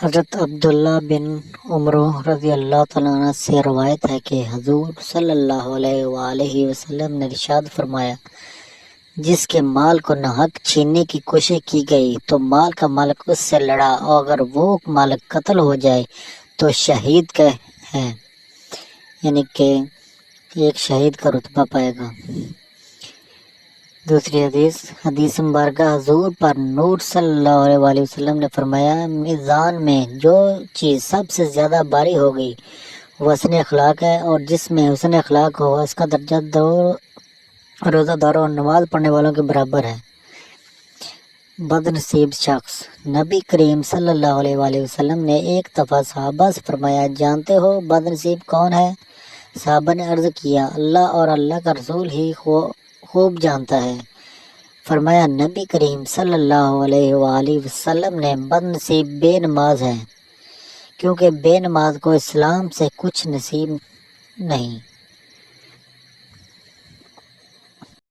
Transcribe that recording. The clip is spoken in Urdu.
حضرت عبداللہ بن عمر رضی اللہ تعالیٰ عنہ سے روایت ہے کہ حضور صلی اللہ علیہ وآلہ وسلم نے ارشاد فرمایا، جس کے مال کو ناحق چھیننے کی کوشش کی گئی تو مال کا مالک اس سے لڑا اور اگر وہ مالک قتل ہو جائے تو شہید کا ہے، یعنی کہ ایک شہید کا رتبہ پائے گا۔ دوسری حدیث مبارکہ حضور پر نور صلی اللہ علیہ وآلہ وسلم نے فرمایا، میزان میں جو چیز سب سے زیادہ بھاری ہوگی وہ حسن اخلاق ہے، اور جس میں حسن اخلاق ہو اس کا درجہ روزہ داروں اور نماز پڑھنے والوں کے برابر ہے۔ بد نصیب شخص۔ نبی کریم صلی اللہ علیہ وآلہ وسلم نے ایک دفعہ صحابہ سے فرمایا، جانتے ہو بد نصیب کون ہے؟ صحابہ نے عرض کیا، اللہ اور اللہ کا رسول ہی خوب جانتا ہے۔ فرمایا، نبی کریم صلی اللہ علیہ وآلہ وسلم نے بد نصیب بے نماز ہے، کیونکہ بے نماز کو اسلام سے کچھ نصیب نہیں۔